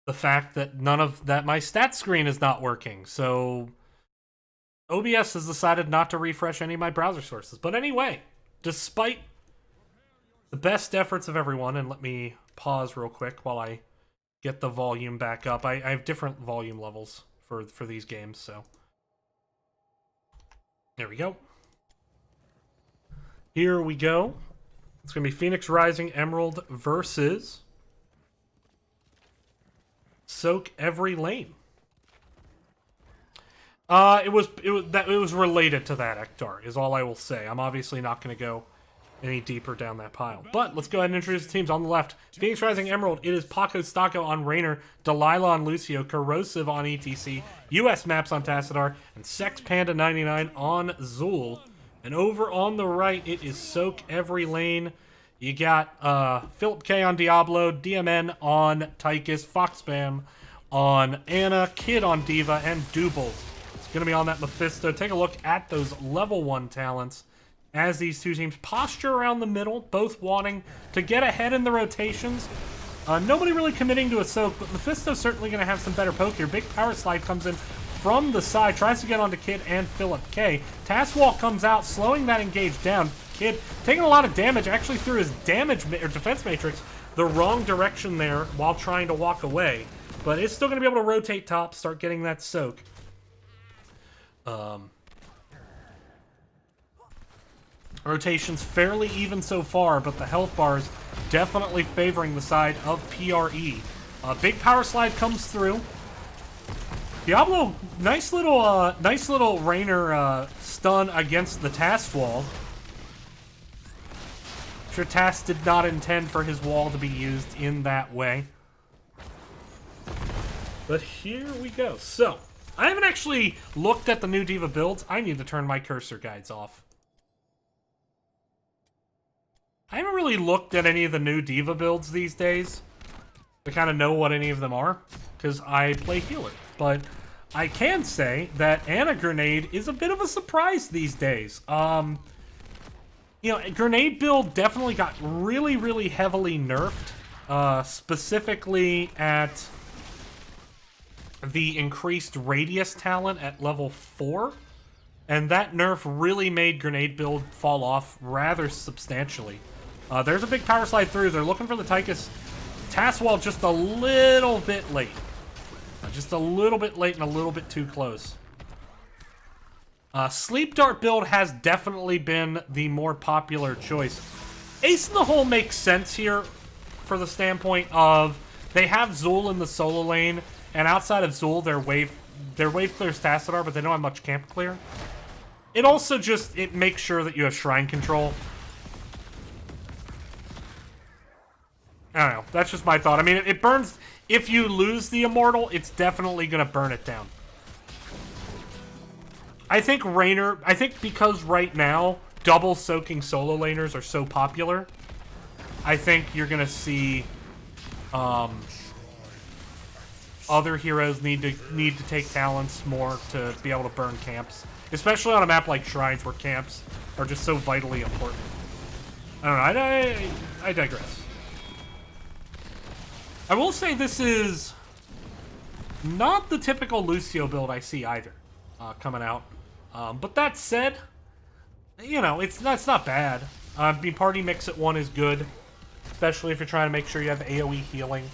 the fact that my stat screen is not working. So OBS has decided not to refresh any of my browser sources. But anyway, despite the best efforts of everyone, and let me pause real quick while I get the volume back up. I have different volume levels for these games, so there we go. Here we go. It's going to be Phoenix Rising Emerald versus Soak Every Lane. It was related to that, Ektar, is all I will say. I'm obviously not going to go any deeper down that pile. But let's go ahead and introduce the teams on the left. Phoenix Rising Emerald, it is Paco Stacco on Raynor, Delilah on Lucio, Corrosive on ETC, US Maps on Tassadar, and Sex Panda 99 on Zool. And over on the right, it is Soak Every Lane. You got Philip K on Diablo, DMN on Tychus, Foxspam on Anna, Kid on Diva, and Double. It's going to be on that Mephisto. Take a look at those level 1 talents as these two teams posture around the middle, both wanting to get ahead in the rotations. Nobody really committing to a soak, but Mephisto's certainly going to have some better poke here. Big Power Slide comes in from the side, tries to get onto Kid and Philip K. Task Wall comes out, slowing that engage down. Kid taking a lot of damage, actually threw his defense matrix the wrong direction there while trying to walk away. But it's still going to be able to rotate top, start getting that soak. Rotation's fairly even so far, but the health bars definitely favoring the side of PRE. Big Power Slide comes through. Diablo, nice little Raynor stun against the Task Wall. I'm sure Task did not intend for his wall to be used in that way. But here we go. So, I haven't actually looked at the new Diva builds. I need to turn my cursor guides off. I haven't really looked at any of the new Diva builds these days to kind of know what any of them are, because I play healer. But I can say that Anna Grenade is a bit of a surprise these days. You know, Grenade build definitely got really, really heavily nerfed, specifically at the increased radius talent at level 4. And that nerf really made Grenade build fall off rather substantially. There's a big Power Slide through. They're looking for the Tychus. Task Wall just a little bit late. Just a little bit late and a little bit too close. Sleep Dart build has definitely been the more popular choice. Ace in the Hole makes sense here for the standpoint of they have Zool in the solo lane, and outside of Zool, their wave clears Tassadar, but they don't have much camp clear. It also it makes sure that you have shrine control. I don't know. That's just my thought. I mean, it burns. If you lose the Immortal, it's definitely going to burn it down. I think Raynor, because right now, double soaking solo laners are so popular, I think you're going to see other heroes need to take talents more to be able to burn camps. Especially on a map like Shrines, where camps are just so vitally important. I don't know. I digress. I will say this is not the typical Lucio build I see either coming out. But that said, you know, it's not bad. I mean, party mix at 1 is good, especially if you're trying to make sure you have AoE healing.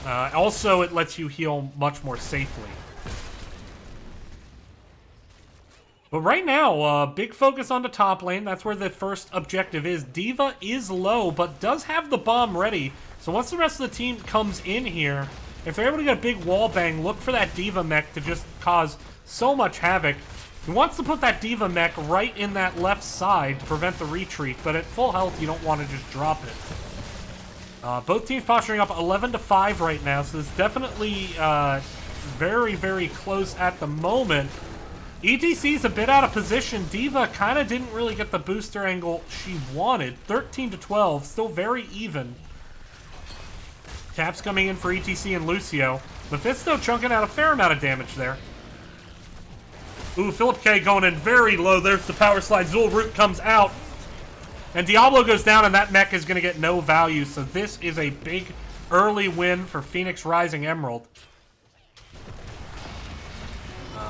Also, it lets you heal much more safely. But right now, big focus on the top lane. That's where the first objective is. Diva is low, but does have the bomb ready. So once the rest of the team comes in here, if they're able to get a big wall bang, look for that Diva mech to just cause so much havoc. He wants to put that Diva mech right in that left side to prevent the retreat, but at full health, you don't want to just drop it. Both teams posturing up 11-5 right now, so it's definitely very, very close at the moment. ETC's a bit out of position. Diva kind of didn't really get the booster angle she wanted. 13-12, still very even. Caps coming in for ETC and Lucio. Mephisto chunking out a fair amount of damage there. Ooh, Philip K going in very low. There's the Power Slide. Zool Root comes out. And Diablo goes down, and that mech is going to get no value, so this is a big early win for Phoenix Rising Emerald.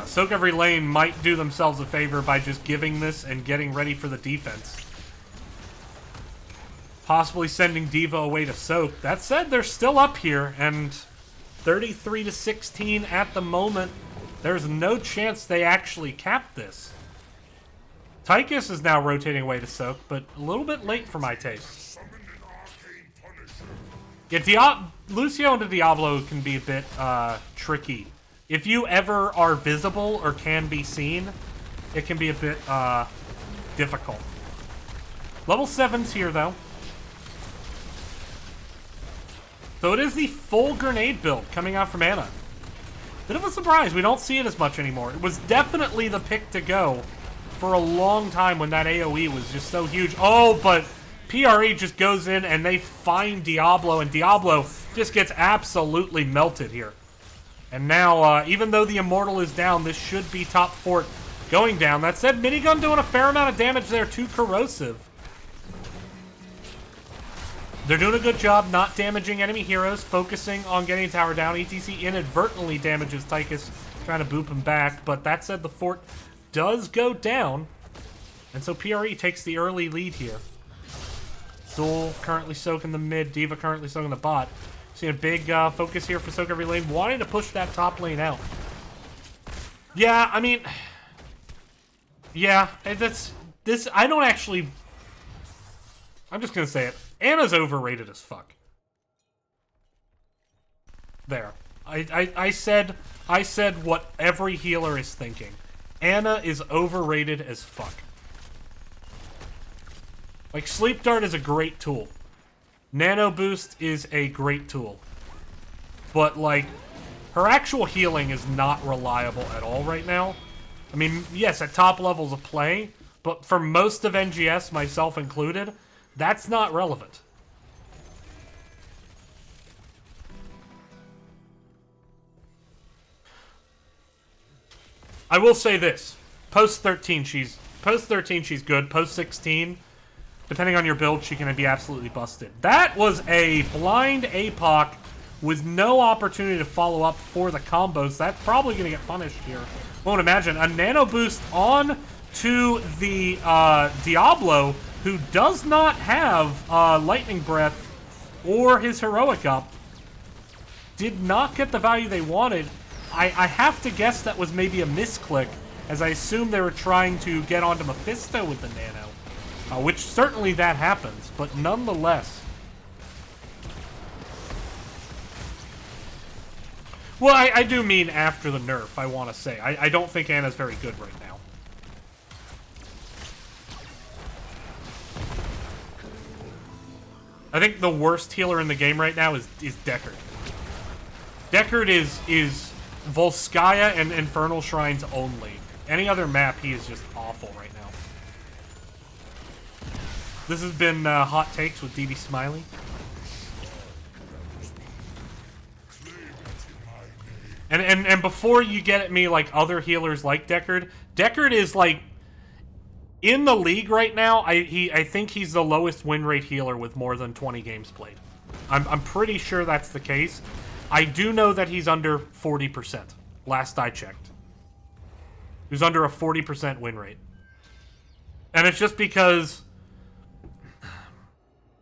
Soak Every Lane might do themselves a favor by just giving this and getting ready for the defense. Possibly sending D.Va away to Soak. That said, they're still up here, and 33-16 at the moment. There's no chance they actually cap this. Tychus is now rotating away to Soak, but a little bit late for my taste. Yeah, Lucio into Diablo can be a bit tricky. If you ever are visible or can be seen, it can be a bit difficult. Level 7's here, though. So it is the full grenade build coming out from Ana. Bit of a surprise. We don't see it as much anymore. It was definitely the pick to go for a long time when that AoE was just so huge. Oh, but PRE just goes in and they find Diablo, and Diablo just gets absolutely melted here. And now, even though the Immortal is down, this should be top fort going down. That said, Minigun doing a fair amount of damage there to Corrosive. They're doing a good job not damaging enemy heroes, focusing on getting tower down. ETC inadvertently damages Tychus, trying to boop him back. But that said, the fort does go down. And so PRE takes the early lead here. Zul currently soaking the mid. D.Va currently soaking the bot. Seeing a big focus here for Soak Every Lane, wanting to push that top lane out. Yeah, I mean... Yeah, that's... This... I don't actually... I'm just gonna say it. Ana's overrated as fuck. There. I said what every healer is thinking. Ana is overrated as fuck. Like, Sleep Dart is a great tool. Nano Boost is a great tool. But, like, her actual healing is not reliable at all right now. I mean, yes, at top levels of play, but for most of NGS, myself included, that's not relevant. I will say this. Post 13, she's good. Post 16, depending on your build, she can be absolutely busted. That was a blind APOC with no opportunity to follow up for the combos. That's probably going to get punished here. Won't imagine. A nano boost on to the Diablo, who does not have Lightning Breath or his Heroic up. Did not get the value they wanted. I have to guess that was maybe a misclick, as I assume they were trying to get onto Mephisto with the nano. Which certainly that happens, but nonetheless. Well, I do mean after the nerf, I want to say. I don't think Ana's very good right now. I think the worst healer in the game right now is Deckard. Deckard is Volskaya and Infernal Shrines only. Any other map, he is just awful right now. This has been Hot Takes with DD Smiley. And before you get at me like other healers like Deckard, Deckard is like in the league right now. I think he's the lowest win rate healer with more than 20 games played. I'm pretty sure that's the case. I do know that he's under 40%. Last I checked, he was under a 40% win rate, and it's just because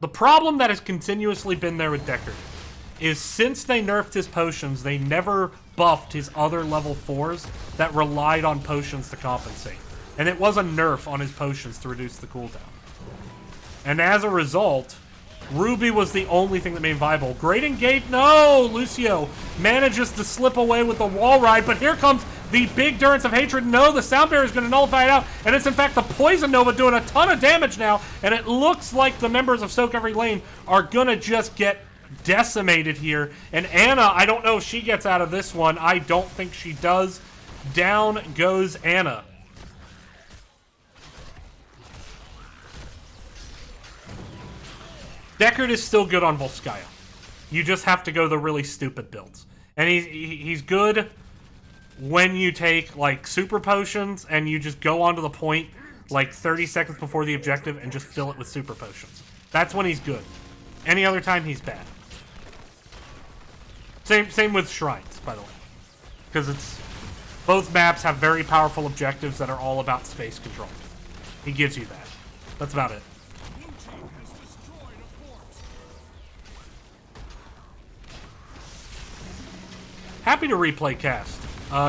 the problem that has continuously been there with Deckard is since they nerfed his potions, they never buffed his other level 4s that relied on potions to compensate. And it was a nerf on his potions to reduce the cooldown. And as a result, Ruby was the only thing that made him viable. Great Engage, no! Lucio manages to slip away with the wall ride, but here comes the big Durance of Hatred. No, the Sound Barrier is going to nullify it out, and it's in fact the Poison Nova doing a ton of damage now, and it looks like the members of Soak Every Lane are going to just get decimated here. And Ana, I don't know if she gets out of this one. I don't think she does. Down goes Ana. Deckard is still good on Volskaya. You just have to go the really stupid builds. And he's good when you take like super potions and you just go onto the point like 30 seconds before the objective and just fill it with super potions. That's when he's good. Any other time, he's bad. Same with shrines, by the way. Because both maps have very powerful objectives that are all about space control. He gives you that. That's about it. Happy to replay cast.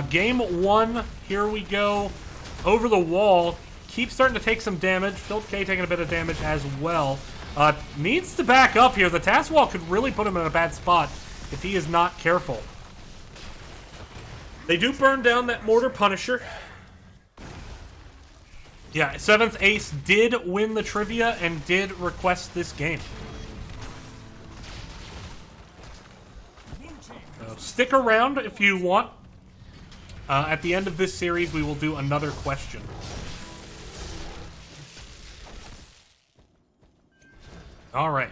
Game 1, here we go. Over the wall. Keeps starting to take some damage. Philip K taking a bit of damage as well. Needs to back up here. The task wall could really put him in a bad spot if he is not careful. They do burn down that Mortar Punisher. Yeah, 7th Ace did win the trivia and did request this game. So stick around if you want. At the end of this series, we will do another question. All right.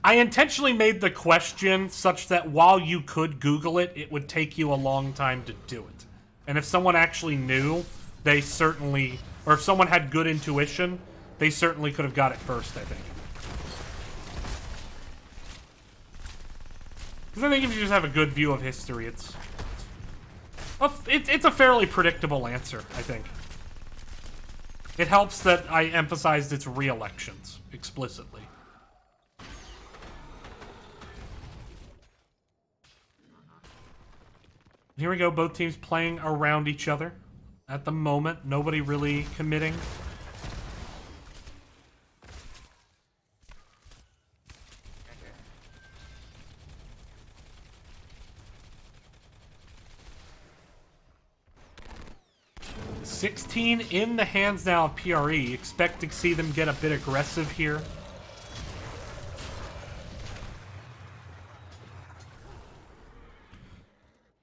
I intentionally made the question such that while you could Google it, it would take you a long time to do it. And if someone actually knew, they certainly, or if someone had good intuition, they certainly could have got it first, I think. Because I think if you just have a good view of history, it's a fairly predictable answer, I think. It helps that I emphasized its re-elections explicitly. Here we go, both teams playing around each other. At the moment, nobody really committing. $16 in the hands now of PRE. Expect to see them get a bit aggressive here.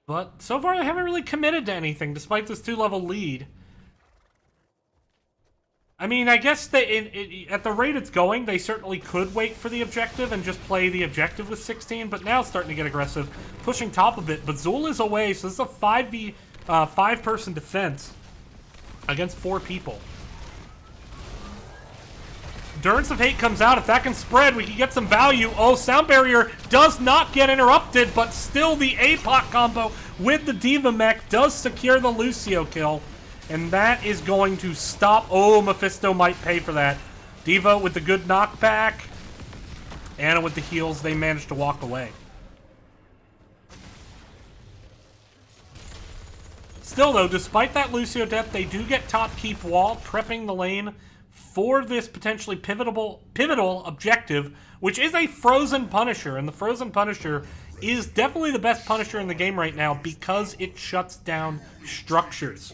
But so far, they haven't really committed to anything, despite this 2-level lead. I mean, I guess at the rate it's going, they certainly could wait for the objective and just play the objective with 16, but now it's starting to get aggressive, pushing top a bit. But Zul is away, so this is a 5-person defense against 4 people. Endurance of Hate comes out. If that can spread, we can get some value. Oh, Sound Barrier does not get interrupted, but still the APOC combo with the D.Va mech does secure the Lucio kill. And that is going to stop. Oh, Mephisto might pay for that. D.Va with the good knockback. Anna with the heals. They managed to walk away. Still, though, despite that Lucio death, they do get top keep wall, prepping the lane for this potentially pivotal objective, which is a Frozen Punisher. And the Frozen Punisher is definitely the best Punisher in the game right now because it shuts down structures.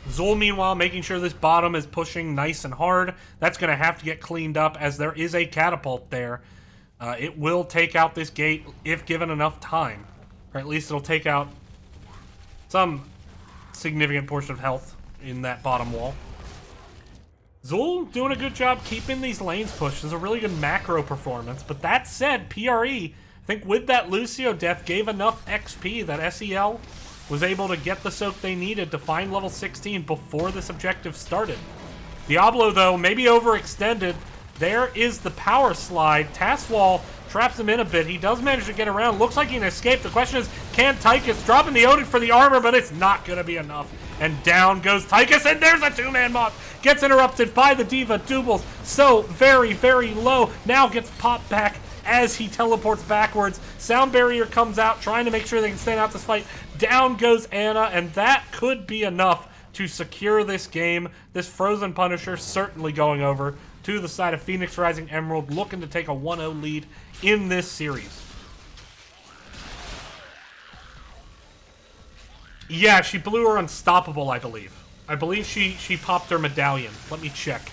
Zul, meanwhile, making sure this bottom is pushing nice and hard. That's going to have to get cleaned up as there is a catapult there. It will take out this gate if given enough time. Or at least it'll take out some significant portion of health in that bottom wall. Zul doing a good job keeping these lanes pushed. It's a really good macro performance. But that said, PRE, I think with that Lucio death, gave enough XP that SEL was able to get the soak they needed to find level 16 before this objective started. Diablo, though, maybe overextended. There is the power slide. Task Wall traps him in a bit. He does manage to get around. Looks like he can escape. The question is, can Tychus drop in the Odin for the armor? But it's not going to be enough. And down goes Tychus, and there's a 2-man moth. Gets interrupted by the D.Va. Doubles so very, very low. Now gets popped back as he teleports backwards. Sound Barrier comes out, trying to make sure they can stand out this fight. Down goes Anna, and that could be enough to secure this game. This Frozen Punisher certainly going over to the side of Phoenix Rising Emerald, looking to take a 1-0 lead in this series. Yeah, she blew her unstoppable, I believe. I believe she popped her medallion. Let me check.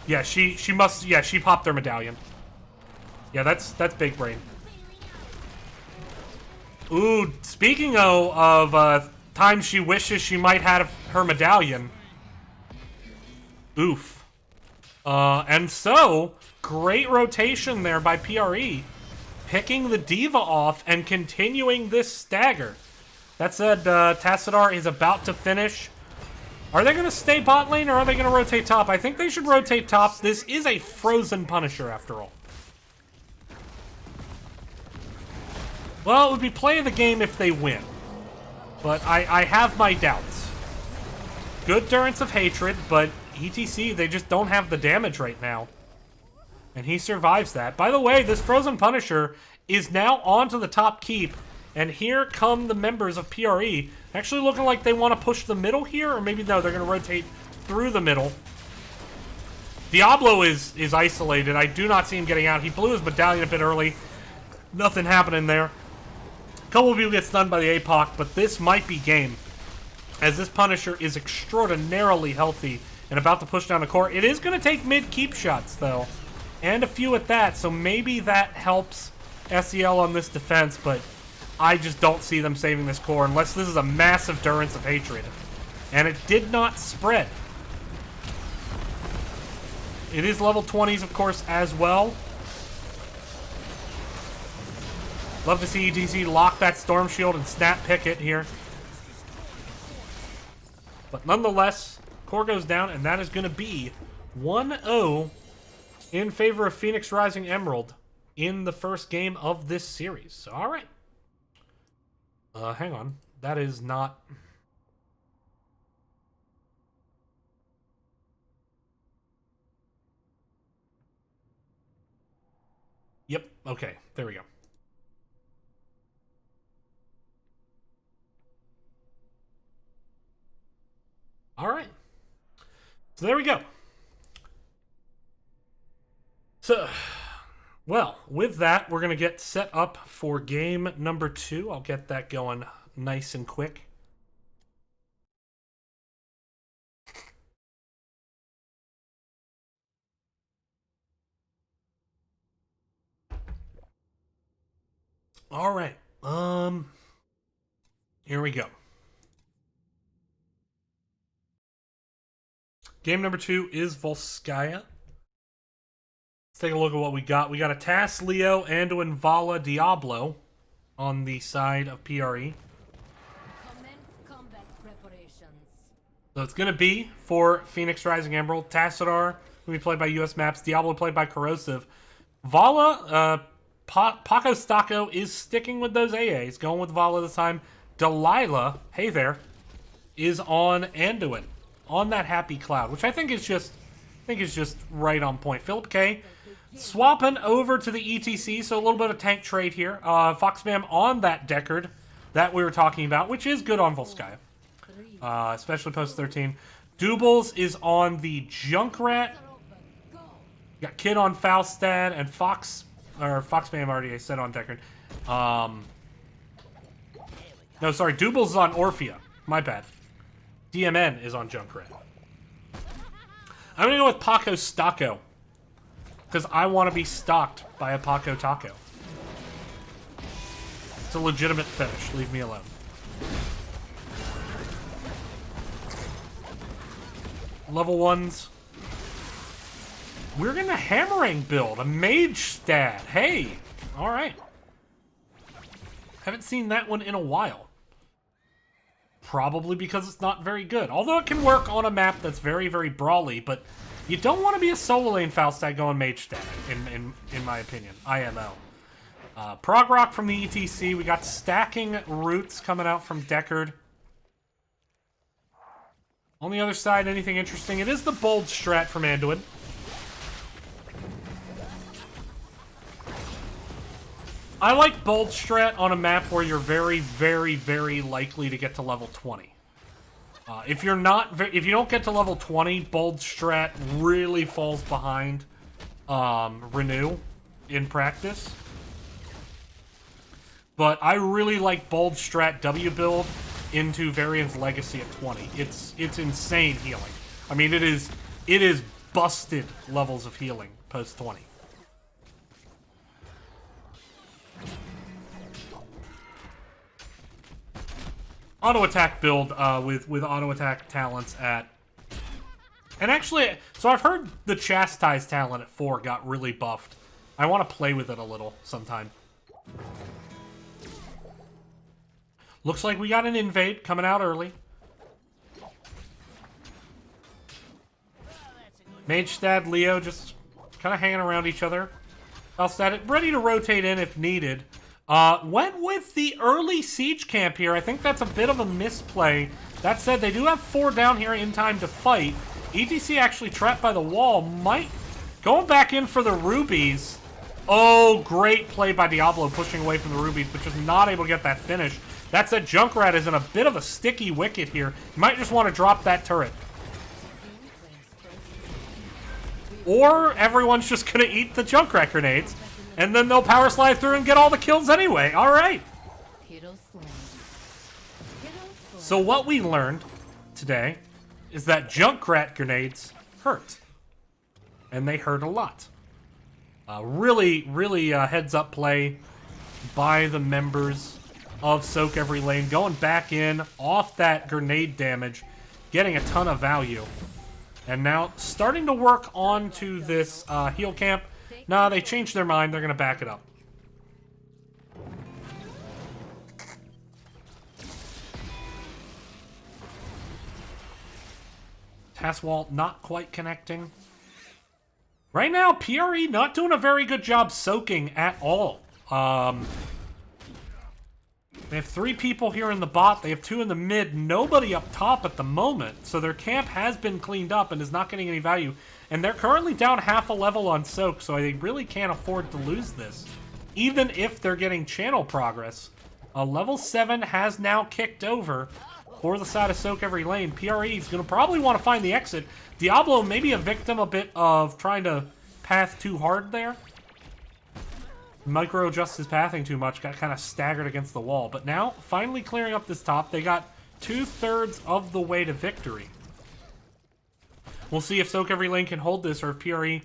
Yeah, she must, yeah, she popped her medallion. Yeah, that's big brain. Ooh, speaking of times she wishes she might have her medallion. Oof. And so, Great rotation there by PRE. Picking the Diva off and continuing this stagger. That said, Tassadar is about to finish. Are they going to stay bot lane or are they going to rotate top? I think they should rotate top. This is a frozen Punisher after all. Well, it would be play of the game if they win. But I have my doubts. Good Durance of Hatred, but ETC, they just don't have the damage right now. And he survives that. By the way, this Frozen Punisher is now onto the top keep. And here come the members of PRE. Actually looking like they want to push the middle here. Or maybe no, they're going to rotate through the middle. Diablo is isolated. I do not see him getting out. He blew his medallion a bit early. Nothing happening there. A couple of people get stunned by the APOC, but this might be game. As this Punisher is extraordinarily healthy and about to push down the core. It is going to take mid keep shots, though. And a few at that, so maybe that helps SEL on this defense, but I just don't see them saving this core unless this is a massive Durance of Hatred. And it did not spread. It is level 20s, of course, as well. Love to see ETC lock that Storm Shield and snap pick it here. But nonetheless, core goes down, and that is going to be 1-0 in favor of Phoenix Rising Emerald in the first game of this series. So, all right. Hang on. That is not... Yep, okay. There we go. All right. So there we go. So, well, with that, we're going to get set up for game number 2. I'll get that going nice and quick. All right. Here we go. Game number 2 is Volskaya. Let's take a look at what we got. We got a Tass, Leo, Anduin, Vala, Diablo on the side of PRE. So it's going to be for Phoenix Rising Emerald. Tassadar, who will be played by US Maps. Diablo played by Corrosive. Vala, Paco Stacco is sticking with those AAs. Going with Vala this time. Delilah, hey there, is on Anduin. On that Happy Cloud, which I think is just right on point. Philip K swapping over to the ETC, so a little bit of tank trade here. Foxman on that Deckard that we were talking about, which is good on Volskaya. Especially post 13. Doubles is on the Junkrat. Got Kid on Falstad and Foxman already I said on Deckard. No, sorry, Doubles is on Orphea. My bad. DMN is on Junkrat. I'm going to go with Paco Stacco. Because I want to be stalked by a Paco Taco. It's a legitimate fetish. Leave me alone. Level 1s. We're going to Hammering build. A Mage stat. Hey. Alright. Haven't seen that one in a while. Probably because it's not very good. Although it can work on a map that's very, very brawly, but you don't want to be a solo lane Falstad going Mage stat, in my opinion. IMO. Prog Rock from the ETC. We got stacking roots coming out from Deckard. On the other side, anything interesting? It is the bold strat from Anduin. I like bold strat on a map where you're very, very, very likely to get to level 20. If you don't get to level 20, bold strat really falls behind Renew in practice. But I really like bold strat W build into Varian's Legacy at 20. It's insane healing. I mean, it is busted levels of healing post 20. Auto attack build with auto attack talents at And actually, so I've heard the Chastise talent at 4 got really buffed. I want to play with it a little sometime. Looks like we got an invade coming out early. Magestad, Leo just kind of hanging around each other. Valstad ready to rotate in if needed. Went with the early siege camp here. I think that's a bit of a misplay. That said, they do have 4 down here in time to fight. ETC actually trapped by the wall. Going back in for the rubies. Oh, great play by Diablo pushing away from the rubies, but just not able to get that finish. That said, Junkrat is in a bit of a sticky wicket here. You might just want to drop that turret. Or everyone's just going to eat the Junkrat grenades, and then they'll power slide through and get all the kills anyway. All right. So what we learned today is that Junkrat grenades hurt. And they hurt a lot. Really heads-up play by the members of Soak Every Lane. Going back in, off that grenade damage, getting a ton of value. And now starting to work onto this heal camp. Nah, they changed their mind. They're going to back it up. Tasswall not quite connecting. Right now, PRE not doing a very good job soaking at all. They have 3 people here in the bot. They have 2 in the mid. Nobody up top at the moment. So their camp has been cleaned up and is not getting any value. And they're currently down half a level on soak, so they really can't afford to lose this. Even if they're getting channel progress. Level 7 has now kicked over for the side of Soak Every Lane. PRE is going to probably want to find the exit. Diablo maybe a victim a bit of trying to path too hard there. Micro adjusts his pathing too much, got kind of staggered against the wall. But now, finally clearing up this top, they got 2/3 of the way to victory. We'll see if Soak Every Lane can hold this or if PRE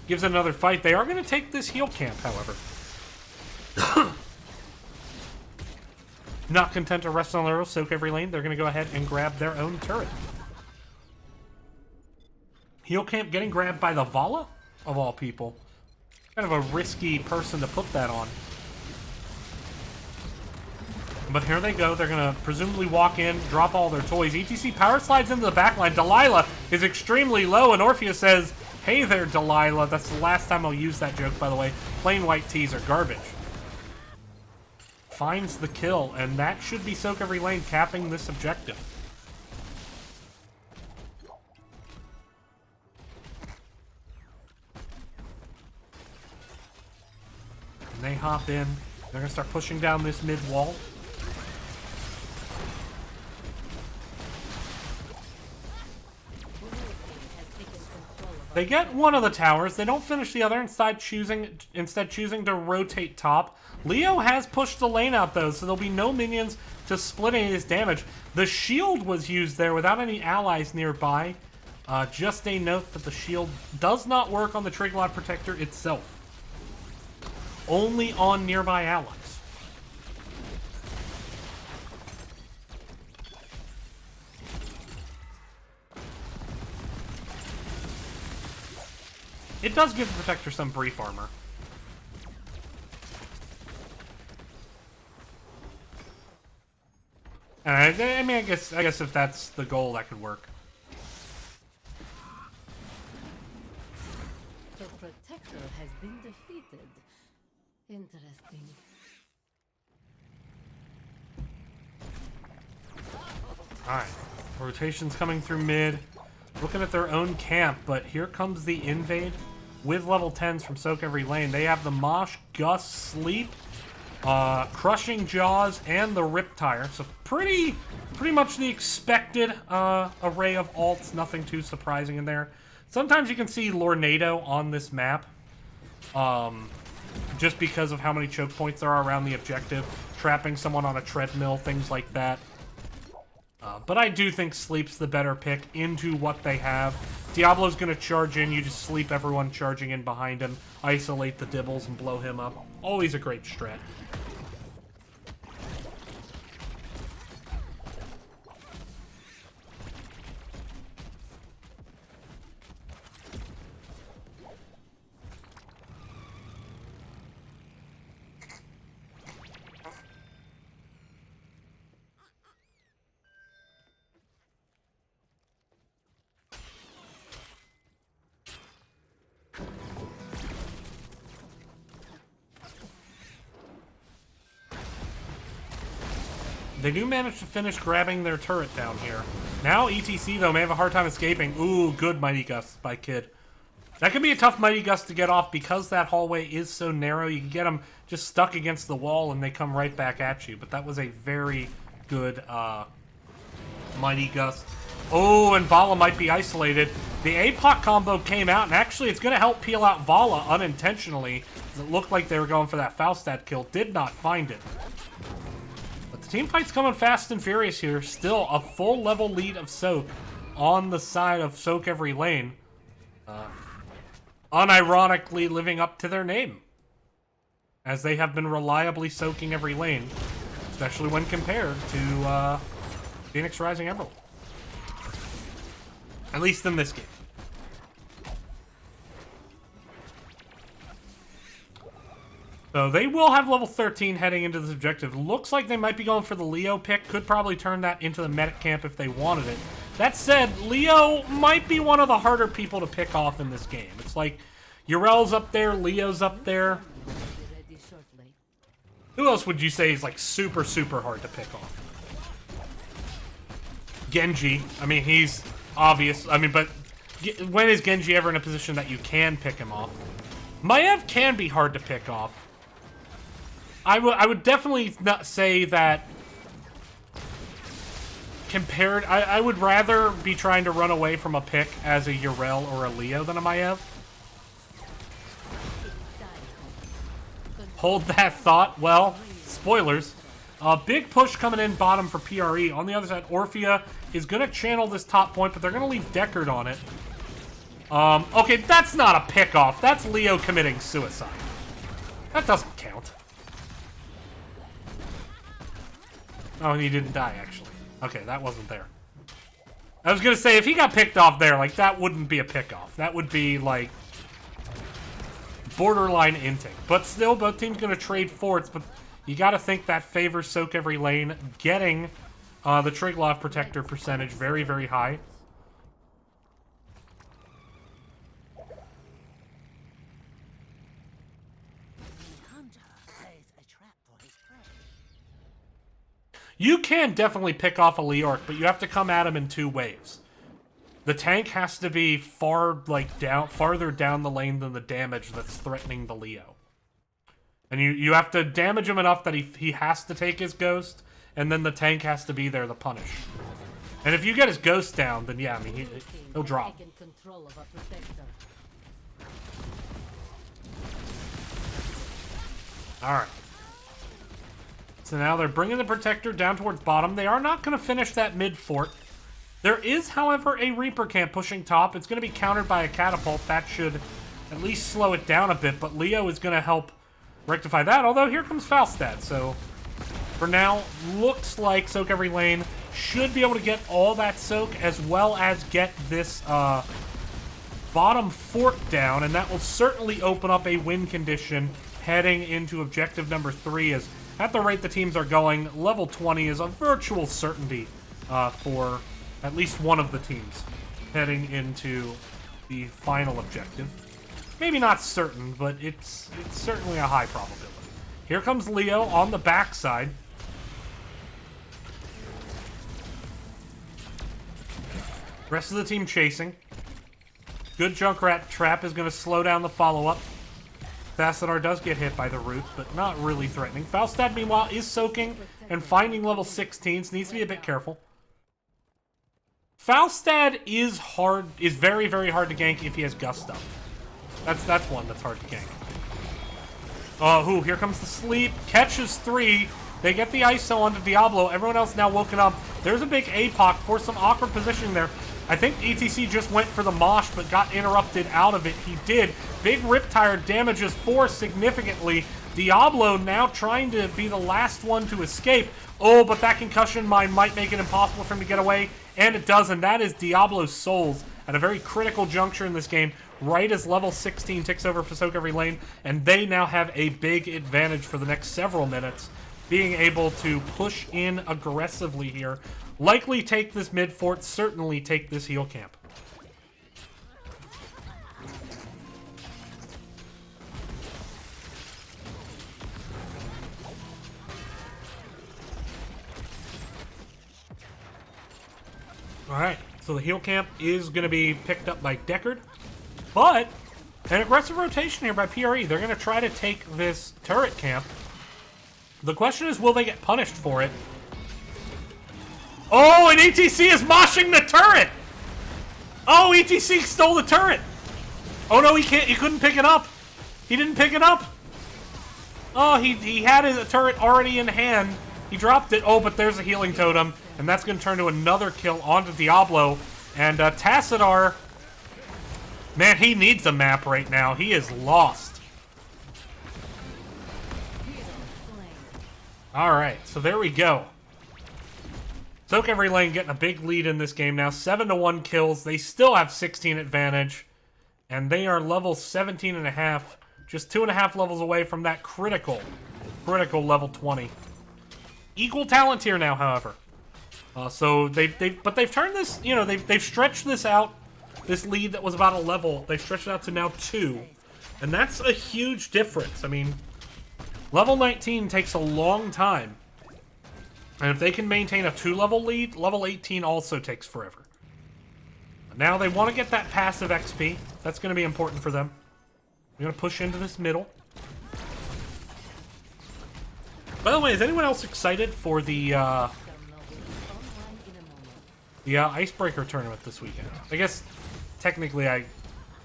gives it another fight. They are going to take this heal camp, however. Not content to rest on their own, Soak Every Lane, they're going to go ahead and grab their own turret. Heal camp getting grabbed by the Vala, of all people. Kind of a risky person to put that on. But here they go. They're going to presumably walk in, drop all their toys. ETC power slides into the backline. Delilah is extremely low, and Orpheus says, "Hey there, Delilah." That's the last time I'll use that joke, by the way. Plain white tees are garbage. Finds the kill, and that should be Soak Every Lane capping this objective. And they hop in. They're going to start pushing down this mid wall. They get one of the towers. They don't finish the other, instead choosing to rotate top. Leo has pushed the lane out, though, so there'll be no minions to split any of his damage. The shield was used there without any allies nearby. Just a note that the shield does not work on the Triglot Protector itself. Only on nearby allies. It does give the Protector some brief armor. I mean, I guess if that's the goal, that could work. The Protector has been defeated. Interesting. Alright. Rotation's coming through mid. Looking at their own camp, but here comes the invade with level 10s from Soak Every Lane. They have the Mosh, Gus, Sleep, Crushing Jaws, and the Riptire. So pretty much the expected array of alts. Nothing too surprising in there. Sometimes you can see Lornado on this map, just because of how many choke points there are around the objective. Trapping someone on a treadmill, things like that. But I do think Sleep's the better pick into what they have. Diablo's going to charge in. You just sleep everyone charging in behind him. Isolate the dibbles and blow him up. Always a great strat. They do manage to finish grabbing their turret down here. Now ETC, though, may have a hard time escaping. Ooh, good Mighty Gust by Kid. That can be a tough Mighty Gust to get off because that hallway is so narrow. You can get them just stuck against the wall and they come right back at you. But that was a very good Mighty Gust. Oh, and Vala might be isolated. The APOC combo came out, and actually it's going to help peel out Vala unintentionally. It looked like they were going for that Falstad kill. Did not find it. But the team fight's coming fast and furious here. Still a full level lead of Soak on the side of Soak every lane. Unironically living up to their name, as they have been reliably soaking every lane, especially when compared to Phoenix Rising Emerald. At least in this game. So they will have level 13 heading into this objective. Looks like they might be going for the Leo pick. Could probably turn that into the medic camp if they wanted it. That said, Leo might be one of the harder people to pick off in this game. It's like Urel's up there, Leo's up there. Who else would you say is like super, super hard to pick off? Genji. I mean, he's obvious. I mean, but when is Genji ever in a position that you can pick him off? Maiev can be hard to pick off. I would definitely not say that compared... I would rather be trying to run away from a pick as a Urel or a Leo than a Maiev. Hold that thought. Well, spoilers. Big push coming in bottom for PRE. On the other side, Orphea is going to channel this top point, but they're going to leave Deckard on it. Okay, that's not a pick-off. That's Leo committing suicide. That doesn't count. Oh, he didn't die, actually. Okay, that wasn't there. I was going to say, if he got picked off there, like, that wouldn't be a pick-off. That would be, like, borderline inting. But still, both teams going to trade forts, but you got to think that favors Soak every lane, getting the Triglav Protector percentage very, very high. You can definitely pick off a Leorc, but you have to come at him in two waves. The tank has to be farther down the lane than the damage that's threatening the Leo. And you have to damage him enough that he has to take his ghost, and then the tank has to be there to punish. And if you get his ghost down, then yeah, I mean, he'll drop. Alright. So now they're bringing the Protector down towards bottom. They are not going to finish that mid fort. There is, however, a Reaper camp pushing top. It's going to be countered by a Catapult. That should at least slow it down a bit, but Leo is going to help rectify that, although here comes Falstad. So for now, looks like Soak every lane should be able to get all that Soak as well as get this bottom fort down, and that will certainly open up a win condition heading into objective number 3, as at the rate the teams are going, level 20 is a virtual certainty for at least one of the teams heading into the final objective. Maybe not certain, but it's certainly a high probability. Here comes Leo on the backside. Rest of the team chasing. Good Junkrat trap is going to slow down the follow-up. Thassadar does get hit by the root, but not really threatening. Falstad, meanwhile, is soaking and finding level 16s. Needs to be a bit careful. Falstad is very, very hard to gank if he has Gust up. That's one that's hard to gank. Oh, here comes the sleep. Catches 3. They get the ISO onto Diablo. Everyone else now woken up. There's a big APOC for some awkward positioning there. I think ETC just went for the mosh, but got interrupted out of it. He did. Big Riptire damages 4 significantly. Diablo now trying to be the last one to escape. Oh, but that concussion mine might make it impossible for him to get away. And it does, and that is Diablo's souls at a very critical juncture in this game, right as level 16 ticks over for Soak every lane, and they now have a big advantage for the next several minutes, being able to push in aggressively here. Likely take this mid fort, certainly take this heal camp. Alright, so the heal camp is going to be picked up by Deckard. But, an aggressive rotation here by PRE. They're going to try to take this turret camp. The question is, will they get punished for it? Oh, and ETC is moshing the turret! Oh, ETC stole the turret! Oh no, he can't. He couldn't pick it up. He didn't pick it up. Oh, he had his turret already in hand. He dropped it. Oh, but there's a healing totem, and that's going to turn to another kill onto Diablo. And Tassadar, man, he needs a map right now. He is lost. All right, so there we go. Soak Every Lane getting a big lead in this game now. 7-1 kills. They still have 16 advantage. And they are level 17.5. Just 2.5 levels away from that critical level 20. Equal talent here now, however. So they've turned this, you know, they've stretched this out. This lead that was about a level, they've stretched it out to now 2. And that's a huge difference. I mean, level 19 takes a long time. And if they can maintain a 2-level lead, level 18 also takes forever. Now they want to get that passive XP. That's going to be important for them. We're going to push into this middle. By the way, is anyone else excited for the Icebreaker tournament this weekend? I guess, technically, I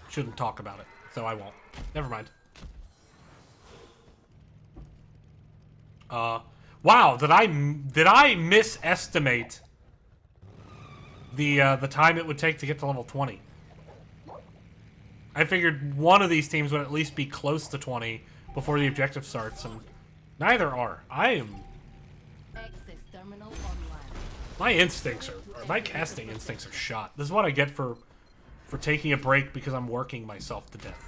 shouldn't talk about it, so I won't. Never mind. Wow, did I misestimate the time it would take to get to level 20? I figured one of these teams would at least be close to 20 before the objective starts, and neither are. My instincts my casting instincts are shot. This is what I get for taking a break because I'm working myself to death.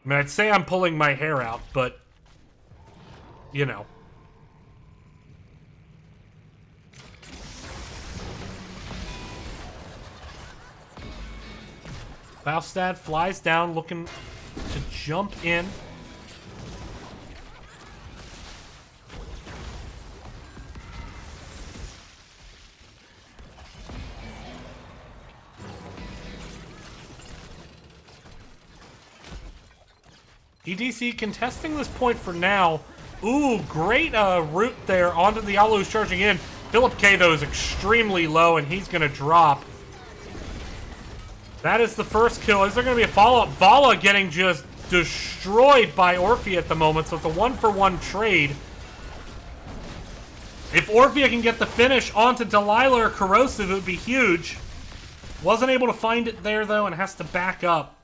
I mean, I'd say I'm pulling my hair out, but, you know. Faustad flies down, looking to jump in. EDC contesting this point for now. Ooh, great route there onto the Diablo who's charging in. Philip K, though, is extremely low, and he's going to drop. That is the first kill. Is there going to be a follow-up? Vala getting just destroyed by Orphea at the moment, so it's a 1-for-1 trade. If Orphea can get the finish onto Delilah or Corrosive, it would be huge. Wasn't able to find it there, though, and has to back up.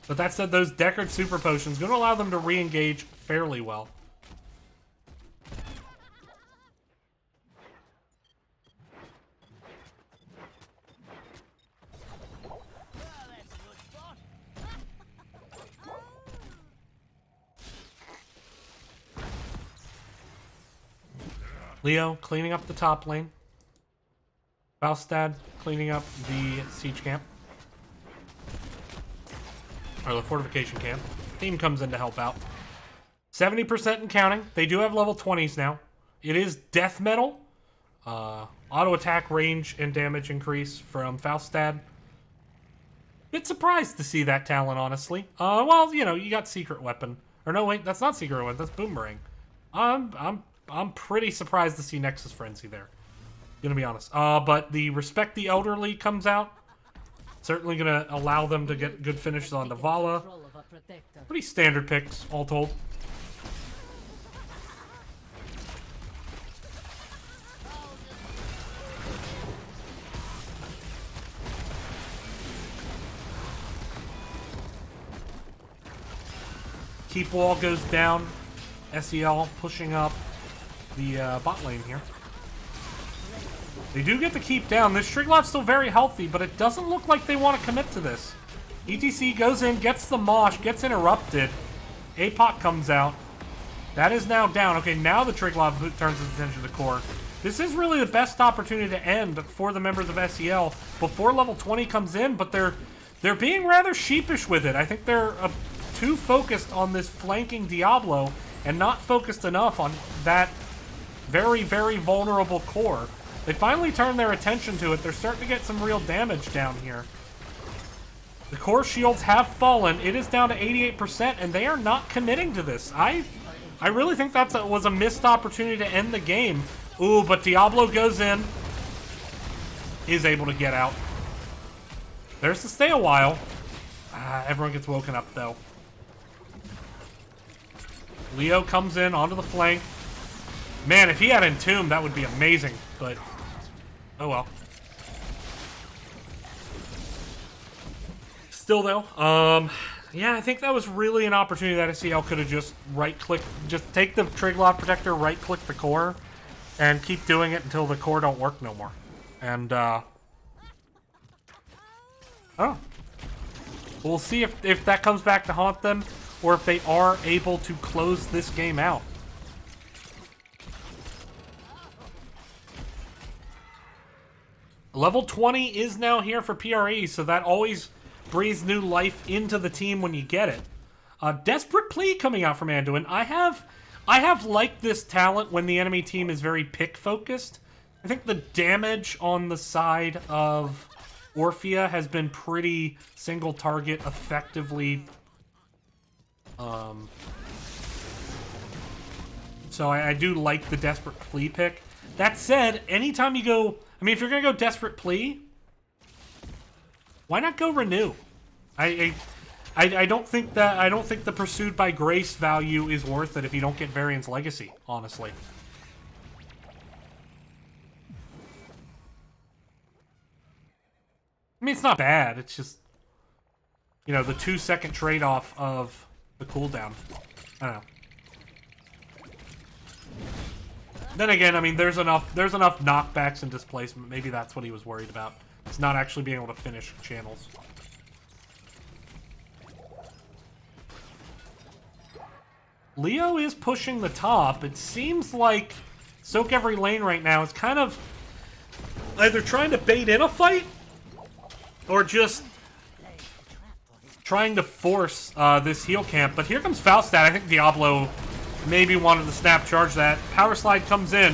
But that said, those Deckard Super Potions going to allow them to re-engage fairly well. Leo cleaning up the top lane. Faustad cleaning up the siege camp. Or the fortification camp. Team comes in to help out. 70% and counting. They do have level 20s now. It is death metal. Auto attack range and damage increase from Faustad. Bit surprised to see that talent, honestly. Well, you know, you got secret weapon. Or no, wait, that's not secret weapon. That's boomerang. I'm pretty surprised to see Nexus Frenzy there. Gonna be honest. But the Respect the Elderly comes out. Certainly gonna allow them to get good finishes on Vala. Pretty standard picks, all told. Keep wall goes down. SEL pushing up the bot lane here. They do get the keep down. This Striglop's still very healthy, but it doesn't look like they want to commit to this. ETC goes in, gets the mosh, gets interrupted. APOC comes out. That is now down. Okay, now the Triglop turns his attention to the core. This is really the best opportunity to end for the members of SEL before level 20 comes in, but they're being rather sheepish with it. I think they're too focused on this flanking Diablo and not focused enough on that very, very vulnerable core. They finally turned their attention to it. They're starting to get some real damage down here. The core shields have fallen. It is down to 88%, and they are not committing to this. I really think that was a missed opportunity to end the game. Ooh, but Diablo goes in. Is able to get out. There's the stay a while. Everyone gets woken up, though. Leo comes in onto the flank. Man, if he had Entomb, that would be amazing, but oh well. Still, though, yeah, I think that was really an opportunity that SCL could have just right-clicked, just take the Triglav Protector, right-click the core, and keep doing it until the core don't work no more. And, oh. We'll see if that comes back to haunt them, or if they are able to close this game out. Level 20 is now here for PRE, so that always breathes new life into the team when you get it. Desperate Plea coming out from Anduin. I have liked this talent when the enemy team is very pick-focused. I think the damage on the side of Orphea has been pretty single-target, effectively. So I do like the Desperate Plea pick. That said, anytime you go... I mean, if you're going to go Desperate Plea, why not go Renew? I don't think the Pursued by Grace value is worth it if you don't get Varian's Legacy, honestly. I mean, it's not bad. It's just, you know, the 2-second trade-off of the cooldown. I don't know. Then again, I mean, there's enough knockbacks and displacement. Maybe that's what he was worried about. It's not actually being able to finish channels. Leo is pushing the top. It seems like Soak Every Lane right now is kind of either trying to bait in a fight or just trying to force this heal camp. But here comes Falstad. I think Diablo maybe wanted to snap charge that. Power Slide comes in.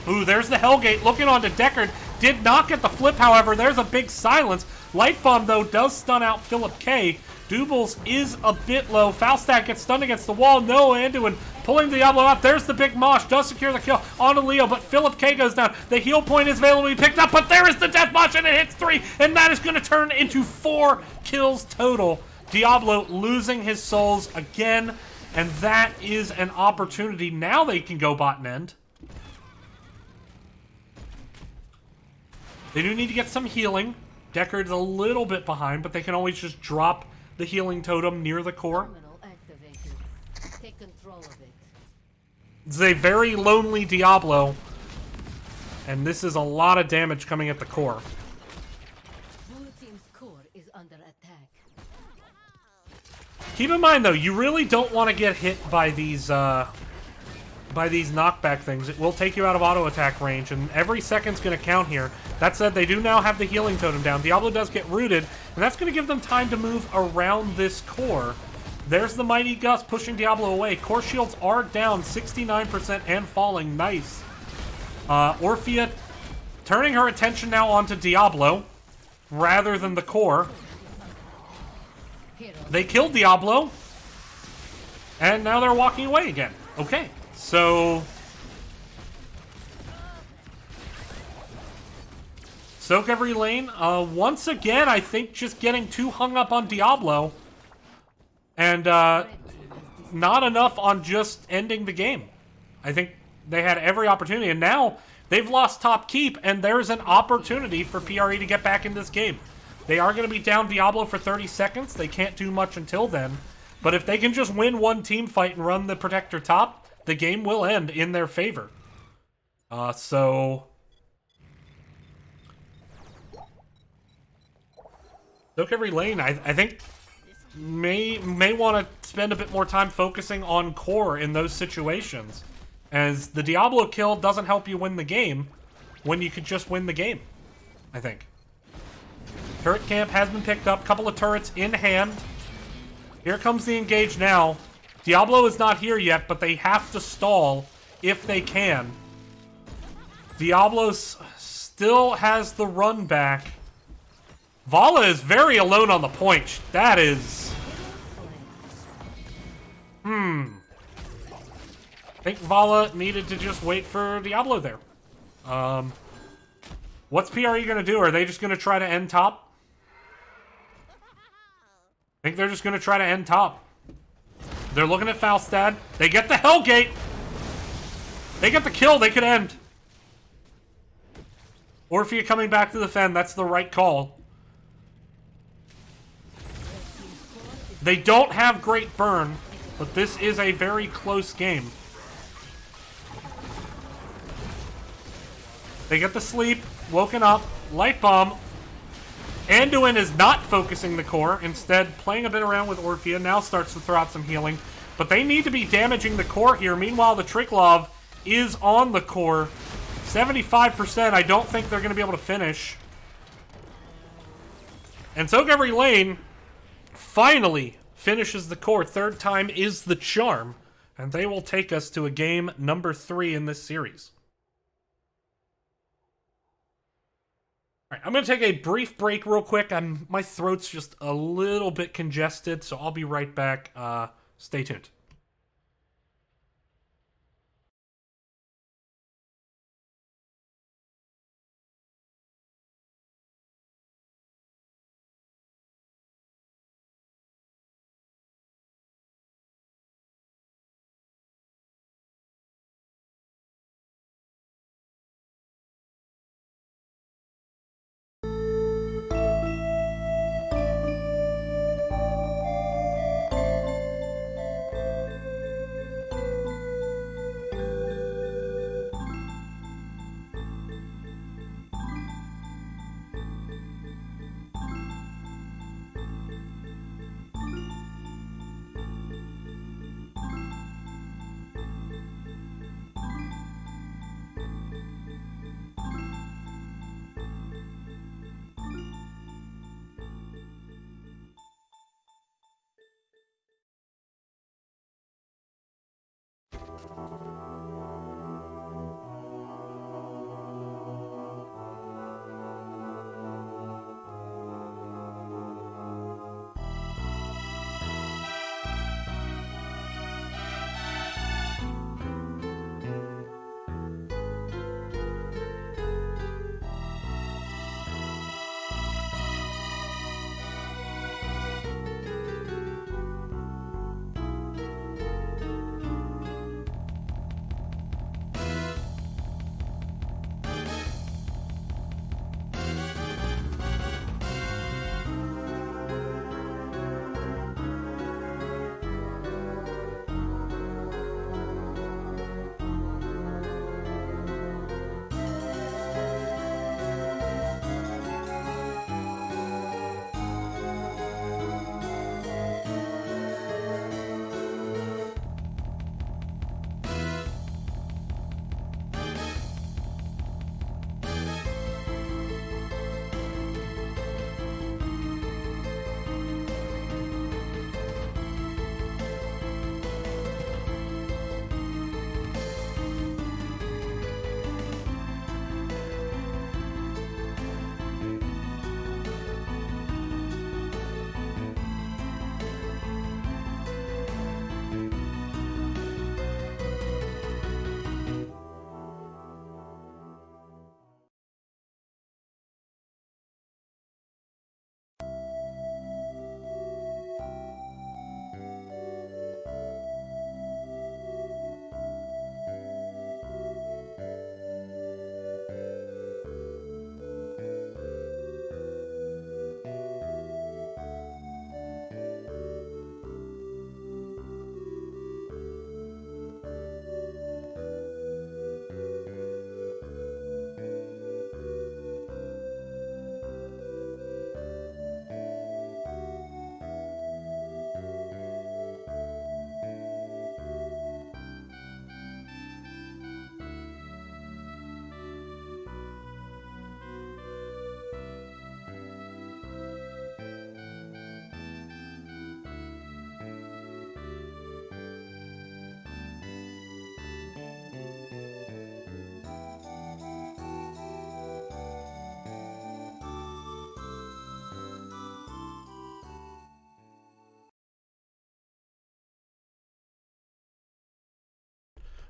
Ooh, there's the Hellgate looking onto Deckard. Did not get the flip, however. There's a big silence. Light Bomb, though, does stun out Philip K. Doubles is a bit low. Falstad gets stunned against the wall. No, Anduin pulling Diablo out. There's the big Mosh. Does secure the kill onto Leo, but Philip K goes down. The heal point is available to be picked up, but there is the Death Mosh, and it hits 3, and that is going to turn into 4 kills total. Diablo losing his souls again, and that is an opportunity. Now they can go bot and end. They do need to get some healing. Deckard's a little bit behind, but they can always just drop the healing totem near the core. Take control of it. It's a very lonely Diablo, and this is a lot of damage coming at the core. Blue team's core is under attack. Keep in mind, though, you really don't want to get hit by these knockback things. It will take you out of auto attack range, and every second's going to count here. That said, they do now have the healing totem down. Diablo does get rooted, and that's going to give them time to move around this core. There's the Mighty Gust pushing Diablo away. Core shields are down 69% and falling. Nice. Orphea turning her attention now onto Diablo rather than the core. They killed Diablo, and now they're walking away again. Okay, so Soak Every Lane, once again, I think just getting too hung up on Diablo, and not enough on just ending the game. I think they had every opportunity, and now they've lost top keep, and there's an opportunity for PRE to get back in this game. They are going to be down Diablo for 30 seconds. They can't do much until then, but if they can just win one team fight and run the Protector top, the game will end in their favor. So Soak Every Lane, I think, may want to spend a bit more time focusing on core in those situations, as the Diablo kill doesn't help you win the game when you could just win the game, I think. Turret camp has been picked up, couple of turrets in hand. Here comes the engage now. Diablo is not here yet, but they have to stall if they can. Diablos still has the run back. Vala is very alone on the point. That is... I think Vala needed to just wait for Diablo there. What's PRE going to do? Are they just going to try to end top? I think they're just going to try to end top. They're looking at Falstad. They get the Hellgate. They get the kill. They could end. Orphea coming back to defend. That's the right call. They don't have great burn, but this is a very close game. They get the sleep. Woken up. Light bomb. Anduin is not focusing the core. Instead, playing a bit around with Orphea. Now starts to throw out some healing. But they need to be damaging the core here. Meanwhile, the Triglav is on the core. 75%. I don't think they're going to be able to finish. And Soak Every Lane finally finishes the core. Third time is the charm. And they will take us to a game number 3 in this series. All right, I'm going to take a brief break real quick. My throat's just a little bit congested, so I'll be right back. Stay tuned.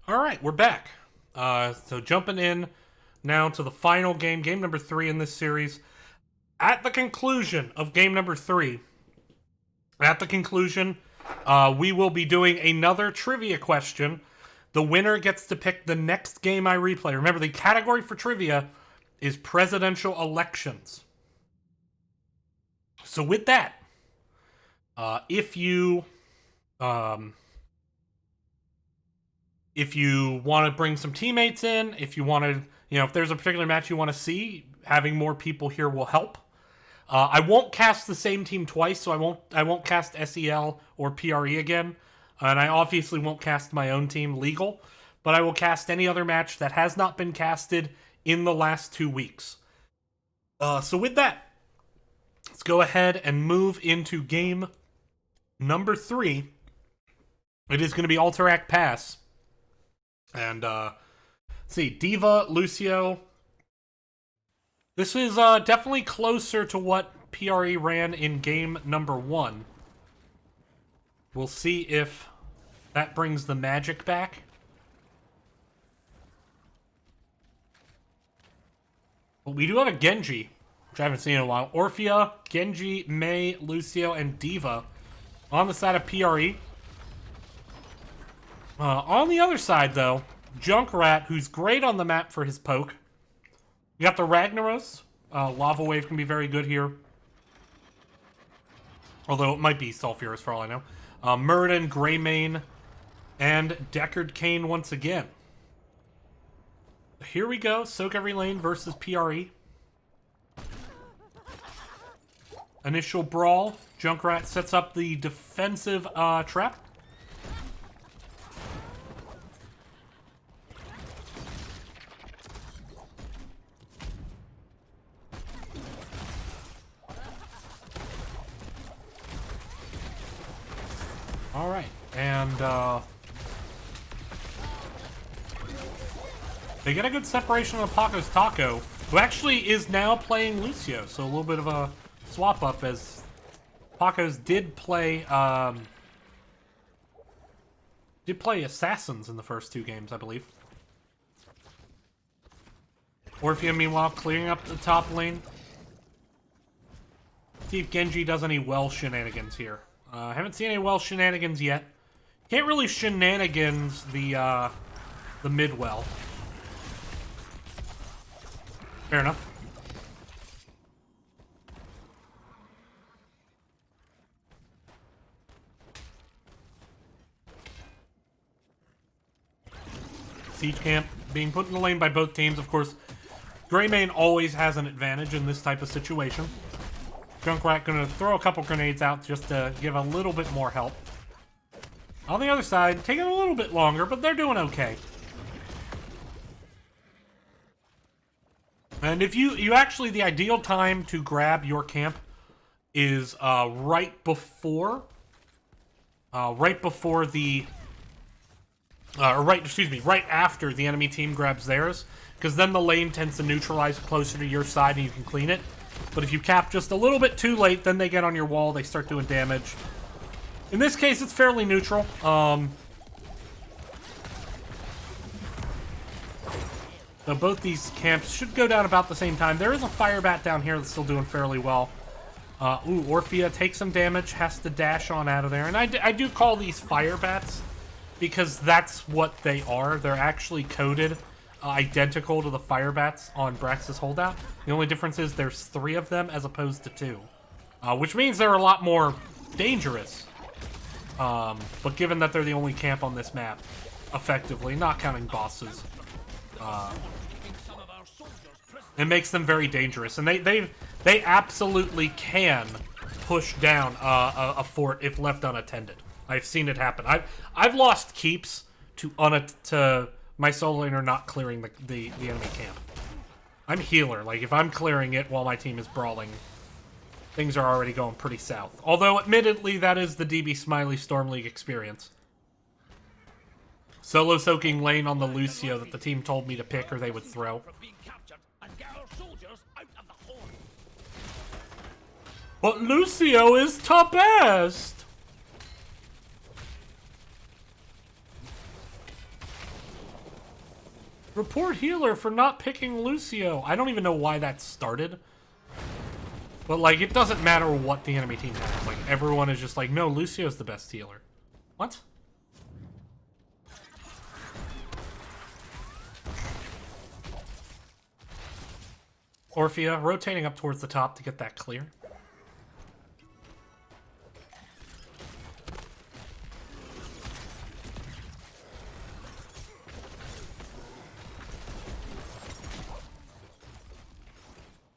All right, we're back. So jumping in now to the final game, game number 3 in this series. At the conclusion of game number 3, we will be doing another trivia question. The winner gets to pick the next game I replay. Remember, the category for trivia is presidential elections. So with that, if you want to bring some teammates in, if you want to, if there's a particular match you want to see, having more people here will help. I won't cast the same team twice, so I won't cast SEL or PRE again, and I obviously won't cast my own team, Legal, but I will cast any other match that has not been casted in the last 2 weeks. So with that, let's go ahead and move into game number 3. It is going to be Alterac Pass. And, let's see, Diva, Lucio. This is definitely closer to what PRE ran in game number 1. We'll see if that brings the magic back. But we do have a Genji, which I haven't seen in a while. Orphea, Genji, Mei, Lucio, and Diva on the side of PRE. On the other side, though, Junkrat, who's great on the map for his poke. You got the Ragnaros. Lava Wave can be very good here. Although it might be Sulfurous for all I know. Muradin, Greymane, and Deckard Cain once again. Here we go. Soak Every Lane versus PRE. Initial brawl. Junkrat sets up the defensive trap. All right, and they get a good separation on Paco's Taco, who actually is now playing Lucio, so a little bit of a swap up as Paco's did play Assassins in the first 2 games, I believe. Orphea, meanwhile, clearing up the top lane. See if Genji does any well shenanigans here. Haven't seen any well shenanigans yet. Can't really shenanigans the mid well. Fair enough. Siege camp being put in the lane by both teams. Of course, Greymane always has an advantage in this type of situation. Junkrat gonna throw a couple grenades out just to give a little bit more help. On the other side, taking a little bit longer, but they're doing okay. And if you actually, the ideal time to grab your camp is right after the enemy team grabs theirs, because then the lane tends to neutralize closer to your side and you can clean it. But if you cap just a little bit too late, then they get on your wall, they start doing damage. In this case, it's fairly neutral. So both these camps should go down about the same time. There is a Fire Bat down here that's still doing fairly well. Orphea takes some damage, has to dash on out of there. And I do call these Fire Bats because that's what they are. They're actually coded identical to the Fire Bats on Brax's Holdout. The only difference is there's 3 of them as opposed to 2. Which means they're a lot more dangerous. But given that they're the only camp on this map, effectively, not counting bosses, it makes them very dangerous. And they absolutely can push down a fort if left unattended. I've seen it happen. I've lost keeps to my solo laner not clearing the enemy camp. I'm healer. Like, if I'm clearing it while my team is brawling, things are already going pretty south. Although, admittedly, that is the DB Smiley Storm League experience. Solo soaking lane on the Lucio that the team told me to pick or they would throw. But Lucio is top best! Report healer for not picking Lucio. I don't even know why that started. But, like, it doesn't matter what the enemy team has. Like, everyone is just like, no, Lucio's the best healer. What? Orphea rotating up towards the top to get that clear.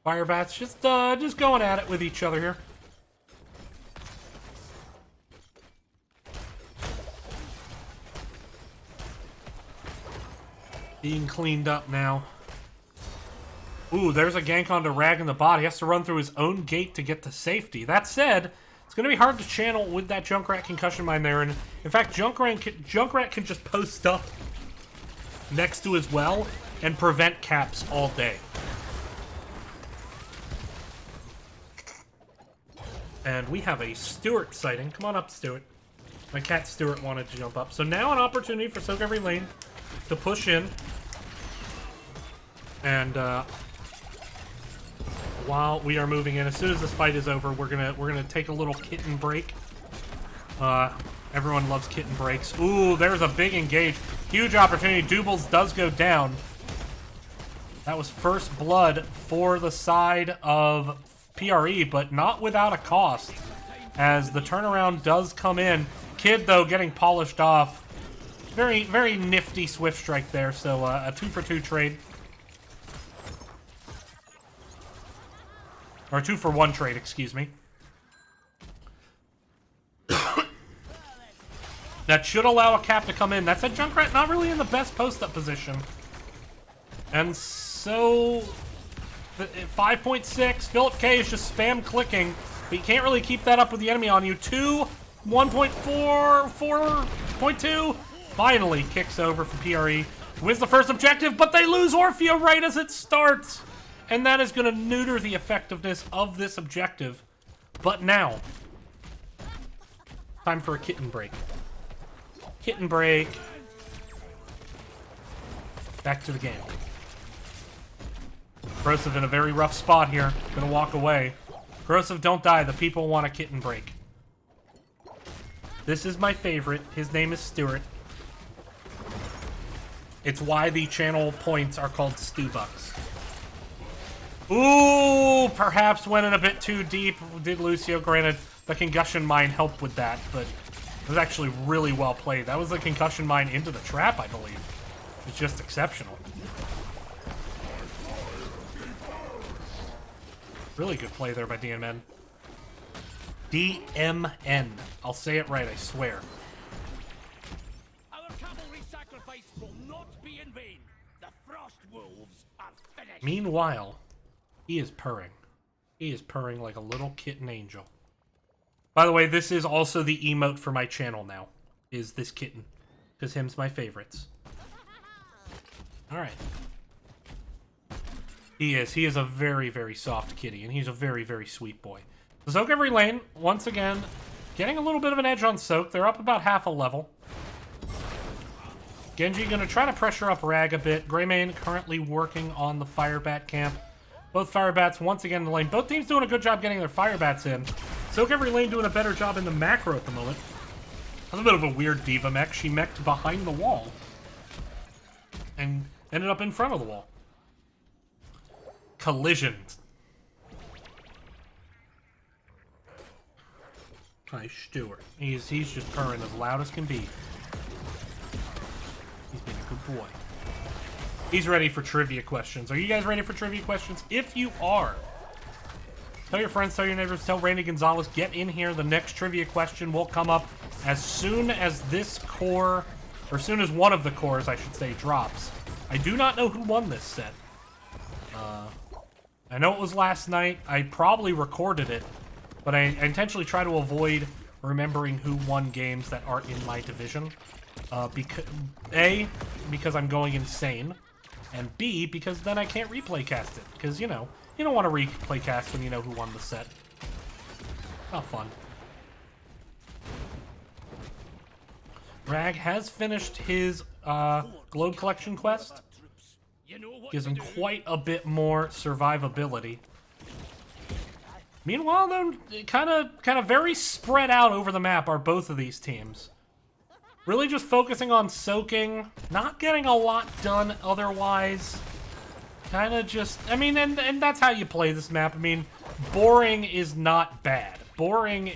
Firebats just going at it with each other here. Being cleaned up now. Ooh, there's a gank onto Rag in the bot. He has to run through his own gate to get to safety. That said, it's going to be hard to channel with that Junkrat concussion mine there. And in fact, Junkrat can just post up next to his well and prevent caps all day. And we have a Stuart sighting. Come on up, Stuart. My cat Stuart wanted to jump up. So now an opportunity for Soak Every Lane to push in. And while we are moving in, as soon as this fight is over, we're gonna take a little kitten break. Everyone loves kitten breaks. Ooh, there's a big engage. Huge opportunity. Doubles does go down. That was first blood for the side of PRE, but not without a cost, as the turnaround does come in. Kid, though, getting polished off. Very, very nifty Swift Strike there, so a 2-for-2 trade. Or 2-for-1 trade, excuse me. That should allow a cap to come in. That said, Junkrat not really in the best post-up position. And so 5.6, Philip K is just spam clicking, but you can't really keep that up with the enemy on you. 2, 1.4, 4.2, finally kicks over for PRE. Wins the first objective, but they lose Orphea right as it starts. And that is going to neuter the effectiveness of this objective. But now, time for a kitten break. Kitten break. Back to the game. Grosive in a very rough spot here. Gonna walk away. Grosive, don't die. The people want a kitten break. This is my favorite. His name is Stuart. It's why the channel points are called Stew Bucks. Ooh, perhaps went in a bit too deep. Did Lucio? Granted, the concussion mine helped with that, but it was actually really well played. That was the concussion mine into the trap, I believe. It's just exceptional. Really good play there by DMN. DMN. I'll say it right, I swear. Our cavalry sacrifice will not be in vain. The Frost Wolves are finished. Meanwhile, he is purring. He is purring like a little kitten angel. By the way, this is also the emote for my channel now, is this kitten. Because him's my favorites. Alright. He is a very, very soft kitty, and he's a very, very sweet boy. Soak Every Lane, once again, getting a little bit of an edge on Soak. They're up about half a level. Genji gonna try to pressure up Rag a bit. Greymane currently working on the Firebat camp. Both Firebats once again in the lane. Both teams doing a good job getting their Firebats in. Soak Every Lane doing a better job in the macro at the moment. That's a bit of a weird diva mech. She mech'd behind the wall. And ended up in front of the wall. Collision. Nice Stuart. He's just purring as loud as can be. He's been a good boy. He's ready for trivia questions. Are you guys ready for trivia questions? If you are, tell your friends, tell your neighbors, tell Randy Gonzalez, get in here. The next trivia question will come up as soon as this core, or as soon as one of the cores, I should say, drops. I do not know who won this set. I know it was last night. I probably recorded it, but I intentionally try to avoid remembering who won games that aren't in my division. Because I'm going insane, and B, because then I can't replay cast it. Because, you know, you don't want to replay cast when you know who won the set. Not fun. Rag has finished his Globe Collection quest. You know what Gives to him do. quite a bit more survivability. Meanwhile, though, kind of very spread out over the map are both of these teams. Really just focusing on soaking, not getting a lot done otherwise. Kind of just, I mean, and that's how you play this map. I mean, boring is not bad. Boring,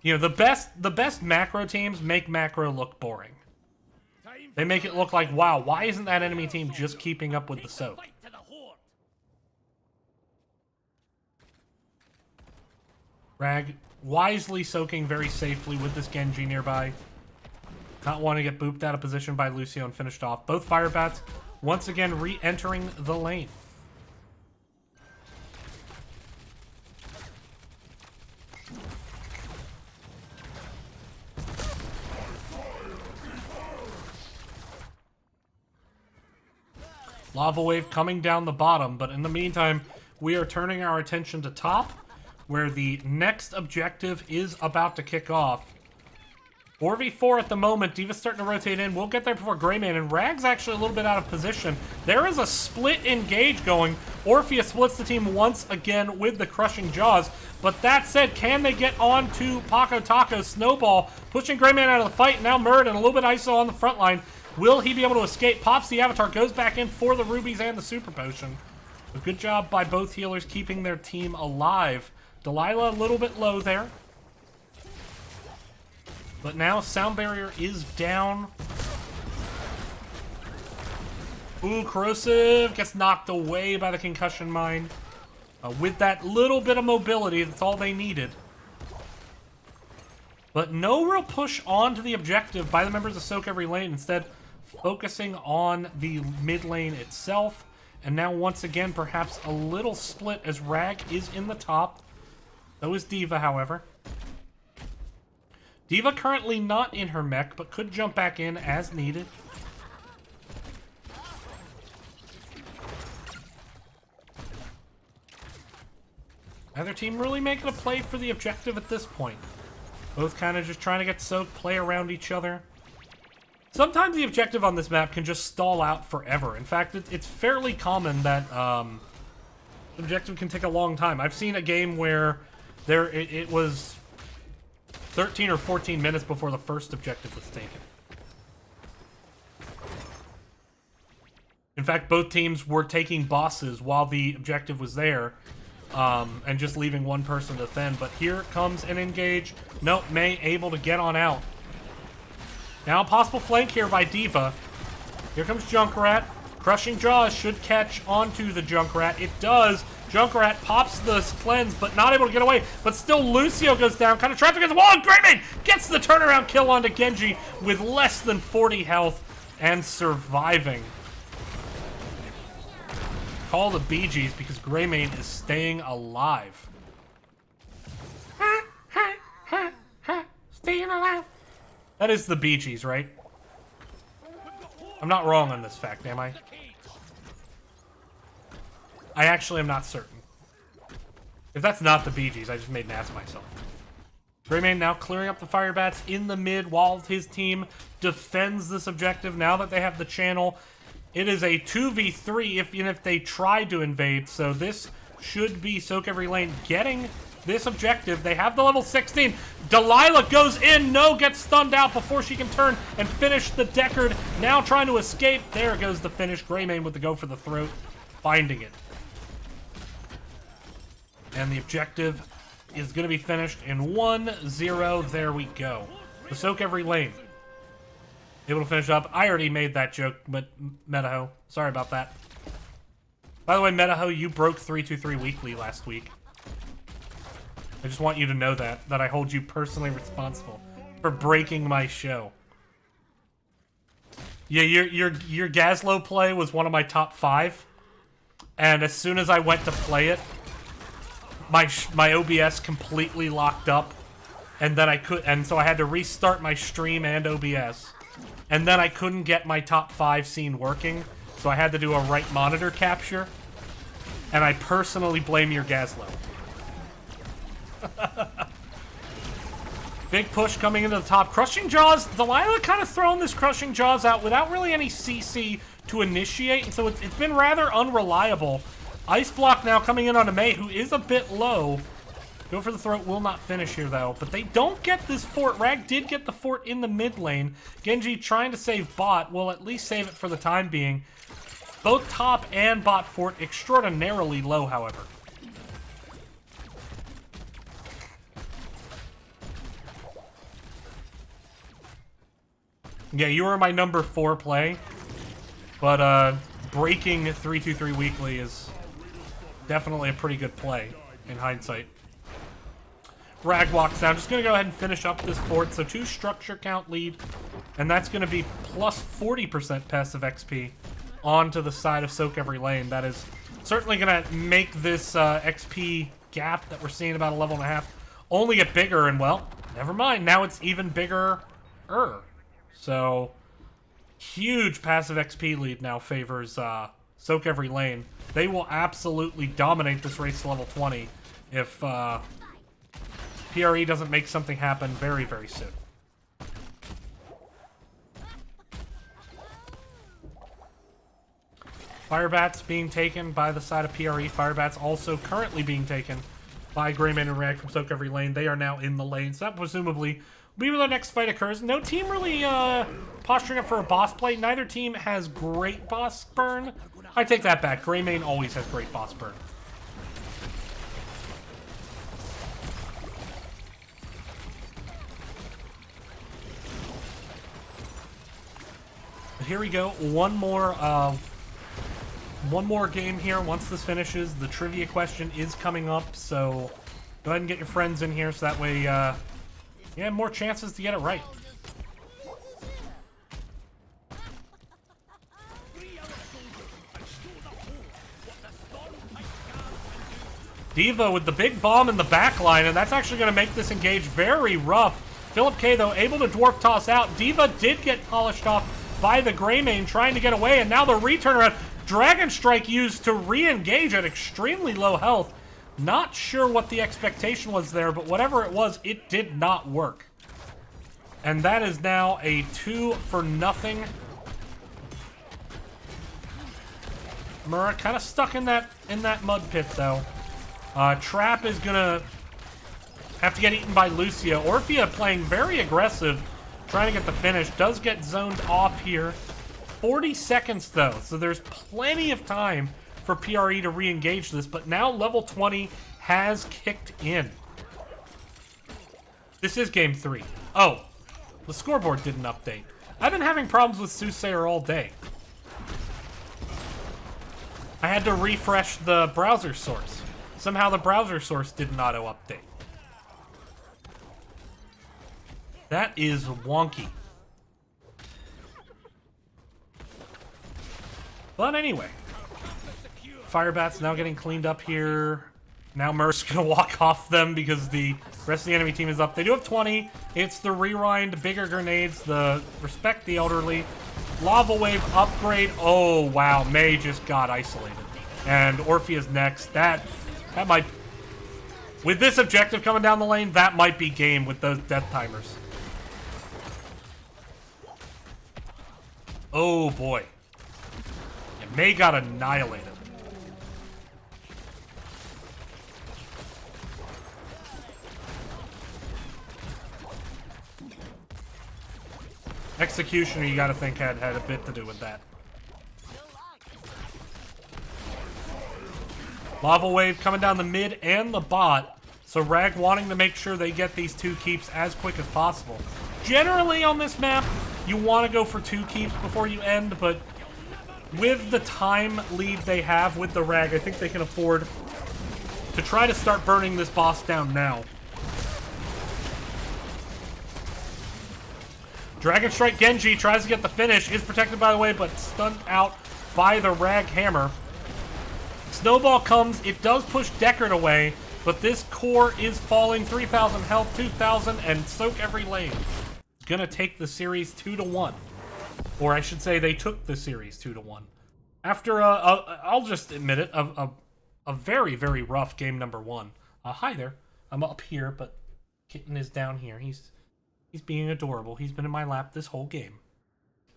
you know, the best macro teams make macro look boring. They make it look like, wow, why isn't that enemy team just keeping up with the soak? Fight to the horde. Rag wisely soaking very safely with this Genji nearby. Not wanting to get booped out of position by Lucio and finished off. Both fire bats once again re-entering the lane. Lava wave coming down the bottom, but in the meantime, we are turning our attention to top, where the next objective is about to kick off. 4v4 at the moment. D.Va's starting to rotate in. We'll get there before Greyman, and Rag's actually a little bit out of position. There is a split engage going. Orpheus splits the team once again with the Crushing Jaws. But that said, can they get on to Paco Taco? Snowball pushing Greyman out of the fight. Now Murd and a little bit ISO on the front line. Will he be able to escape? Pops the Avatar, goes back in for the Rubies and the Super Potion. A good job by both healers keeping their team alive. Delilah a little bit low there. But now Sound Barrier is down. Ooh, Corrosive gets knocked away by the Concussion Mine. With that little bit of mobility, that's all they needed. But no real push onto the objective by the members of Soak Every Lane. Instead, focusing on the mid lane itself. And now, once again, perhaps a little split as Rag is in the top. So is D.Va, however. D.Va currently not in her mech, but could jump back in as needed. Neither team really making a play for the objective at this point. Both kind of just trying to get soaked, play around each other. Sometimes the objective on this map can just stall out forever. In fact, it's fairly common that the objective can take a long time. I've seen a game where it was 13 or 14 minutes before the first objective was taken. In fact, both teams were taking bosses while the objective was there, and just leaving one person to defend. But here comes an engage. Nope, May able to get on out. Now a possible flank here by D.Va. Here comes Junkrat. Crushing Jaws should catch onto the Junkrat. It does. Junkrat pops the cleanse, but not able to get away. But still, Lucio goes down, kind of trapped against the wall. And Greyman gets the turnaround kill onto Genji with less than 40 health and surviving. Call the Bee Gees because Greymane is staying alive. Staying alive. That is the Bee Gees, right? I'm not wrong on this fact, am I? I actually am not certain. If that's not the Bee Gees, I just made an ass of myself. Greymane now clearing up the fire bats in the mid while his team defends this objective. Now that they have the channel, it is a 2v3 even if they try to invade. So this should be Soak Every Lane getting this objective. They have the level 16. Delilah goes in. No, gets stunned out before she can turn and finish the Deckard. Now trying to escape. There goes the finish. Greymane with the go for the throat, finding it. And the objective is going to be finished in 1-0. There we go. The Soak Every Lane able to finish up. I already made that joke, but Metaho, sorry about that. By the way, Metaho, you broke 323 Weekly last week. I just want you to know that I hold you personally responsible for breaking my show. Yeah, your Gazlo play was one of my top 5, and as soon as I went to play it, my OBS completely locked up, and then so I had to restart my stream and OBS, and then I couldn't get my top 5 scene working, so I had to do a right monitor capture, and I personally blame your Gazlo. Big push coming into the top. Crushing Jaws. Delilah kind of throwing this Crushing Jaws out without really any CC to initiate, and so it's been rather unreliable. Ice Block now coming in on a Mei, who is a bit low. Go for the throat, will not finish here, though. But they don't get this fort. Rag did get the fort in the mid lane. Genji trying to save bot. Will at least save it for the time being. Both top and bot fort extraordinarily low, however. Yeah, you were my number 4 play. But breaking 3-2-3 weekly is definitely a pretty good play in hindsight. Rag walks down. Just going to go ahead and finish up this fort. So 2 structure count lead. And that's going to be plus 40% passive XP onto the side of Soak Every Lane. That is certainly going to make this XP gap that we're seeing about a level and a half only get bigger. And, well, never mind. Now it's even bigger. So, huge passive XP lead now favors Soak Every Lane. They will absolutely dominate this race to level 20 if PRE doesn't make something happen very, very soon. Firebats being taken by the side of PRE. Firebats also currently being taken by Greymane and Rag from Soak Every Lane. They are now in the lane, so that presumably will be where the next fight occurs. No team really posturing up for a boss play. Neither team has great boss burn. I take that back. Greymane always has great boss burn. But here we go. One more game here. Once this finishes, the trivia question is coming up. So go ahead and get your friends in here, so that way you have more chances to get it right. D.Va with the big bomb in the back line, and that's actually going to make this engage very rough. Philip K, though, able to dwarf toss out. D.Va did get polished off by the Greymane, trying to get away, and now the return around. Dragon Strike used to re-engage at extremely low health. Not sure what the expectation was there, but whatever it was, it did not work. And that is now a 2-for-0. Murrah kind of stuck in that mud pit, though. Trap is gonna have to get eaten by Lucio. Orphea playing very aggressive, trying to get the finish. Does get zoned off here. 40 seconds, though, so there's plenty of time for PRE to re-engage this, but now level 20 has kicked in. This is game 3. Oh, the scoreboard didn't update. I've been having problems with Soothsayer all day. I had to refresh the browser source. Somehow the browser source didn't auto-update. That is wonky. But anyway, Firebat's now getting cleaned up here. Now Merc's gonna walk off them because the rest of the enemy team is up. They do have 20. It's the rewind, bigger grenades, the respect the elderly. Lava Wave upgrade. Oh, wow. Mei just got isolated. And Orphea's next. That might... With this objective coming down the lane, that might be game with those death timers. Oh, boy. Yeah, Mei got annihilated. Executioner, you gotta think, had a bit to do with that. Lava Wave coming down the mid and the bot. So Rag wanting to make sure they get these 2 keeps as quick as possible. Generally on this map, you want to go for 2 keeps before you end, but with the time lead they have with the Rag, I think they can afford to try to start burning this boss down now. Dragon Strike Genji tries to get the finish, is protected by the way, but stunned out by the Rag Hammer. Snowball comes, it does push Deckard away, but this core is falling. 3,000 health, 2,000, and Soak Every Lane. Gonna take the series 2-1. Or I should say they took the series 2-1. After, I'll just admit it, a very, very rough game number 1. Hi there. I'm up here, but Kitten is down here. He's being adorable. He's been in my lap this whole game.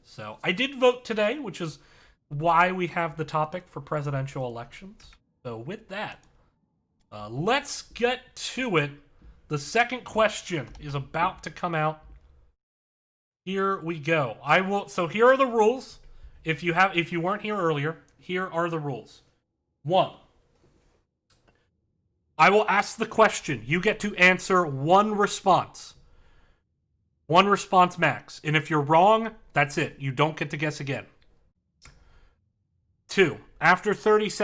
So, I did vote today, which is why we have the topic for presidential elections. So with that, let's get to it. The second question is about to come out. Here we go. So here are the rules. If you weren't here earlier, here are the rules. 1. I will ask the question. You get to answer one response. One response max. And if you're wrong, that's it. You don't get to guess again. 2. After 30 seconds,